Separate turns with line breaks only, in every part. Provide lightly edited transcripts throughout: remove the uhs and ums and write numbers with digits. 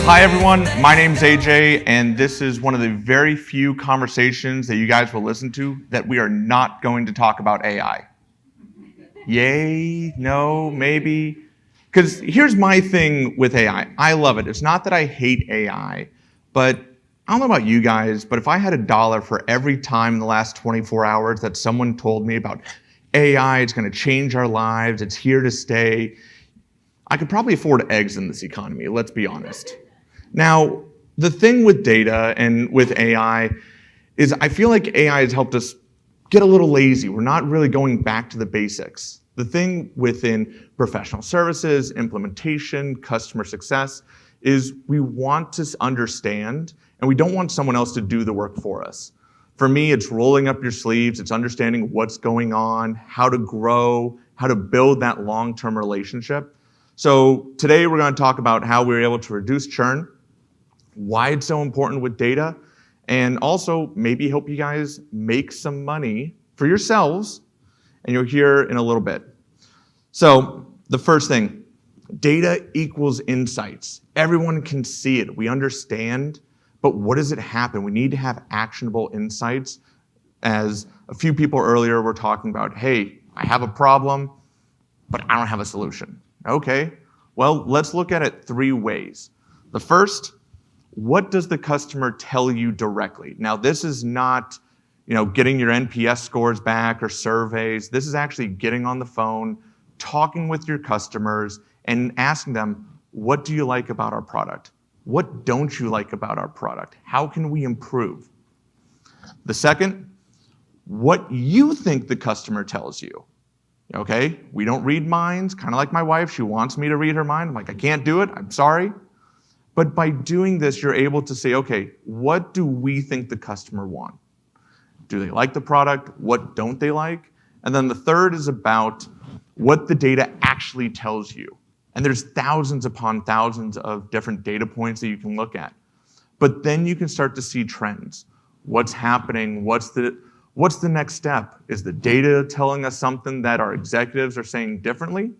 Hi everyone, my name's AJ, and this is one of the very few conversations that you guys will listen to that we are not going to talk about AI. Yay, no, maybe. Because here's my thing with AI. I love it. It's not that I hate AI, but I don't know about you guys, but if I had $1 for every time in the last 24 hours that someone told me about AI, it's going to change our lives, it's here to stay, I could probably afford eggs in this economy, let's be honest. Now, the thing with data and with AI is I feel like AI has helped us get a little lazy. We're not really going back to the basics. The thing within professional services, implementation, customer success is we want to understand and we don't want someone else to do the work for us. For me, it's rolling up your sleeves, it's understanding what's going on, how to grow, how to build that long-term relationship. So today we're going to talk about how we're able to reduce churn, why it's so important with data, and also maybe help you guys make some money for yourselves, and you'll hear in a little bit. So the first thing, data equals insights. Everyone can see it, we understand, but what does it happen? We need to have actionable insights. As a few people earlier were talking about, hey, I have a problem, but I don't have a solution. Okay, well, let's look at it 3 ways. The first, what does the customer tell you directly? Now, this is not, getting your NPS scores back or surveys. This is actually getting on the phone, talking with your customers, and asking them, what do you like about our product? What don't you like about our product? How can we improve? The second, what you think the customer tells you. Okay, we don't read minds, kind of like my wife. She wants me to read her mind. I'm like, I can't do it, I'm sorry. But by doing this, you're able to say, okay, what do we think the customer want? Do they like the product? What don't they like? And then the third is about what the data actually tells you. And there's thousands upon thousands of different data points that you can look at. But then you can start to see trends. What's happening? What's the next step? Is the data telling us something that our executives are saying differently?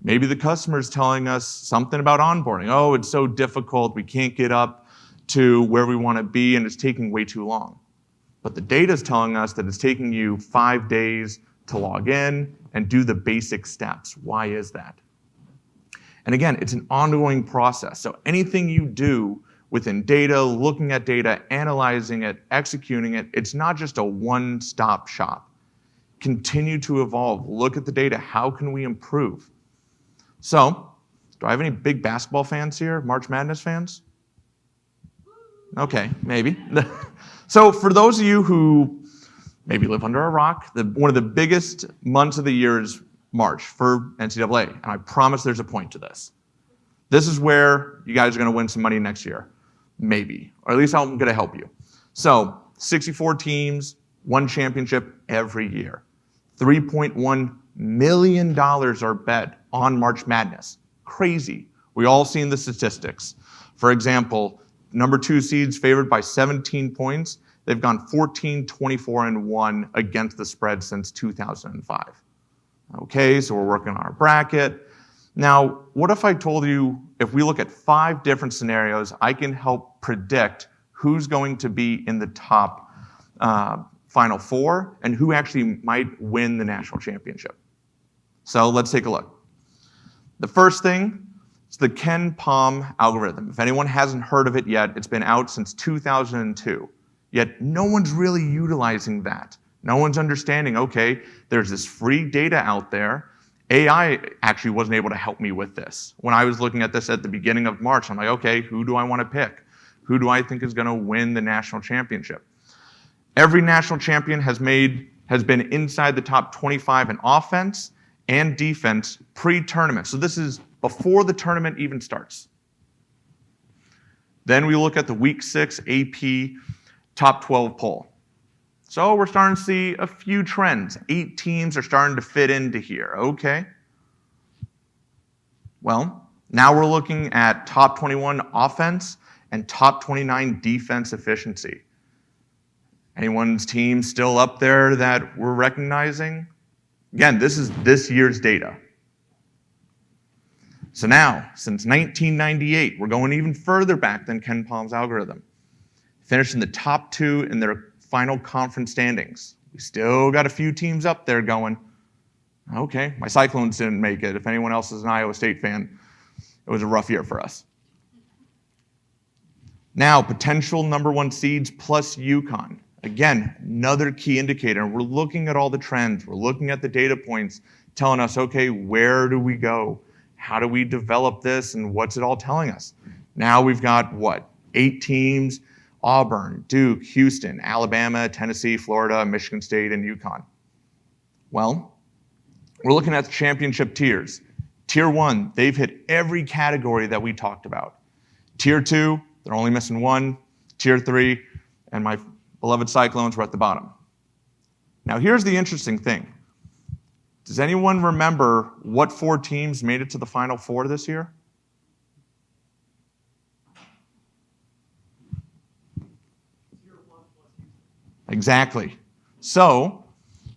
Maybe the customer's telling us something about onboarding. Oh, it's so difficult, we can't get up to where we want to be and it's taking way too long. But the data's telling us that it's taking you 5 days to log in and do the basic steps. Why is that? And again, it's an ongoing process. So anything you do within data, looking at data, analyzing it, executing it, it's not just a one-stop shop. Continue to evolve. Look at the data. How can we improve? So, do I have any big basketball fans here? March Madness fans? Okay, maybe. So for those of you who maybe live under a rock, one of the biggest months of the year is March for NCAA, and I promise there's a point to this. This is where you guys are going to win some money next year, maybe, or at least I'm going to help you. So 64 teams, 1 championship every year. $3.1 million are bet on March Madness. Crazy. We all seen the statistics. For example, number 2 seeds favored by 17 points. They've gone 14, 24, and 1 against the spread since 2005. Okay, so we're working on our bracket. Now, what if I told you, if we look at 5 different scenarios, I can help predict who's going to be in the top Final 4 and who actually might win the national championship. So let's take a look. The first thing is the KenPom algorithm. If anyone hasn't heard of it yet, it's been out since 2002. Yet no one's really utilizing that. No one's understanding, okay, there's this free data out there. AI actually wasn't able to help me with this. When I was looking at this at the beginning of March, I'm like, okay, who do I want to pick? Who do I think is going to win the national championship? Every national champion has been inside the top 25 in offense and defense pre-tournament. So this is before the tournament even starts. Then we look at the week 6 AP top 12 poll. So we're starting to see a few trends. 8 teams are starting to fit into here. Okay. Well, now we're looking at top 21 offense and top 29 defense efficiency. Anyone's team still up there that we're recognizing? Again, this is this year's data. So now, since 1998, we're going even further back than Ken Palm's algorithm. Finished in the top 2 in their final conference standings. We still got a few teams up there going, okay, my Cyclones didn't make it. If anyone else is an Iowa State fan, it was a rough year for us. Now, potential #1 seeds plus UConn. Again, another key indicator. We're looking at all the trends. We're looking at the data points telling us, okay, where do we go? How do we develop this? And what's it all telling us? Now we've got, what, 8 teams, Auburn, Duke, Houston, Alabama, Tennessee, Florida, Michigan State, and UConn. Well, we're looking at the championship tiers. Tier 1, they've hit every category that we talked about. Tier 2, they're only missing 1. Tier 3, and my beloved Cyclones were at the bottom. Now here's the interesting thing. Does anyone remember what 4 teams made it to the Final Four this year? Exactly. So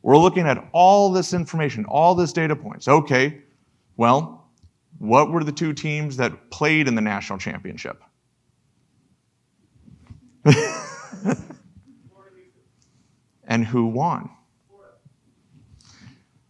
we're looking at all this information, all this data points. Okay, well, what were the 2 teams that played in the national championship? And who won?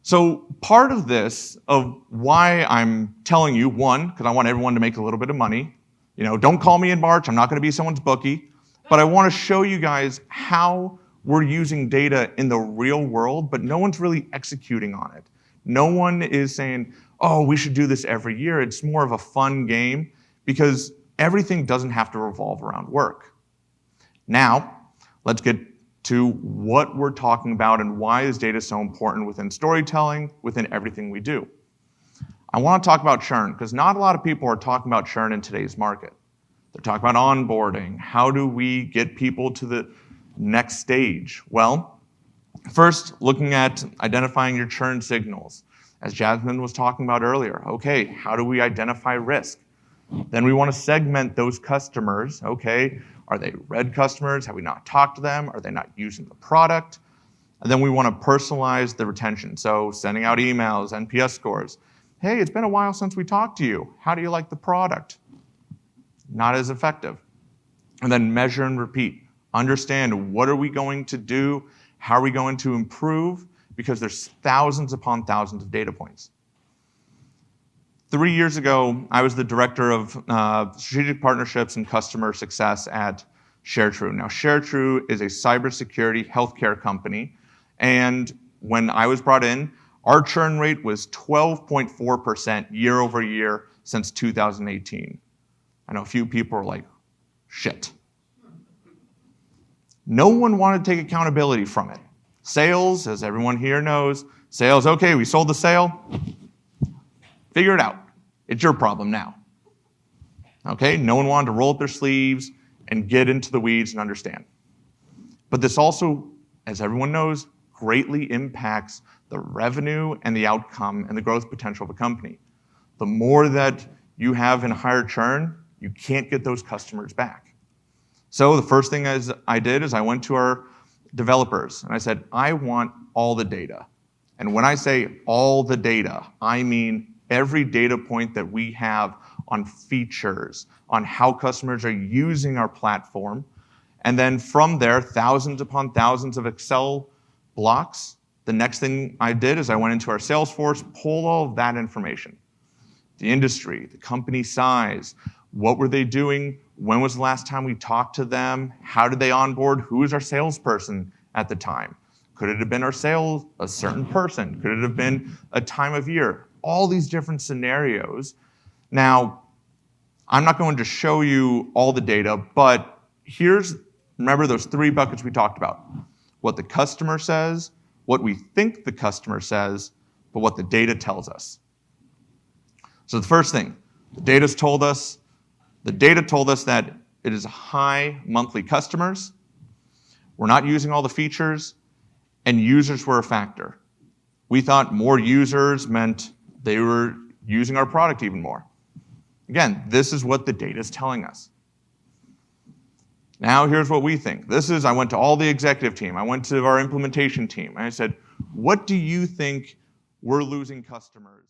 So part of this, of why I'm telling you, 1, because I want everyone to make a little bit of money. Don't call me in March. I'm not going to be someone's bookie. But I want to show you guys how we're using data in the real world, but no one's really executing on it. No one is saying, oh, we should do this every year. It's more of a fun game because everything doesn't have to revolve around work. Now, let's get to what we're talking about and why is data so important within storytelling, within everything we do. I want to talk about churn because not a lot of people are talking about churn in today's market. They're talking about onboarding. How do we get people to the next stage? Well, first, looking at identifying your churn signals. As Jasmine was talking about earlier, okay, how do we identify risk? Then we want to segment those customers. Okay, are they red customers? Have we not talked to them? Are they not using the product? And then we want to personalize the retention. So sending out emails, NPS scores. Hey, it's been a while since we talked to you. How do you like the product? Not as effective. And then measure and repeat. Understand what are we going to do? How are we going to improve? Because there's thousands upon thousands of data points. 3 years ago, I was the director of strategic partnerships and customer success at ShareTrue. Now, ShareTrue is a cybersecurity healthcare company. And when I was brought in, our churn rate was 12.4% year over year since 2018. I know a few people are like, shit. No one wanted to take accountability from it. Sales, as everyone here knows, sales, okay, we sold the sale. Figure it out. It's your problem now. Okay, no one wanted to roll up their sleeves and get into the weeds and understand. But this also, as everyone knows, greatly impacts the revenue and the outcome and the growth potential of a company. The more that you have in higher churn, you can't get those customers back. So the first thing I did is I went to our developers and I said, I want all the data. And when I say all the data, I mean every data point that we have on features, on how customers are using our platform. And then from there, thousands upon thousands of Excel blocks. The next thing I did is I went into our Salesforce, pulled all of that information. The industry, the company size, what were they doing? When was the last time we talked to them? How did they onboard? Who was our salesperson at the time? Could it have been a certain person? Could it have been a time of year? All these different scenarios. Now, I'm not going to show you all the data, but remember those 3 buckets we talked about. What the customer says, what we think the customer says, but what the data tells us. So the first thing, the data told us that it is high monthly customers. We're not using all the features, and users were a factor. We thought more users meant they were using our product even more. Again, this is what the data is telling us. Now here's what we think. I went to all the executive team. I went to our implementation team. And I said, what do you think we're losing customers?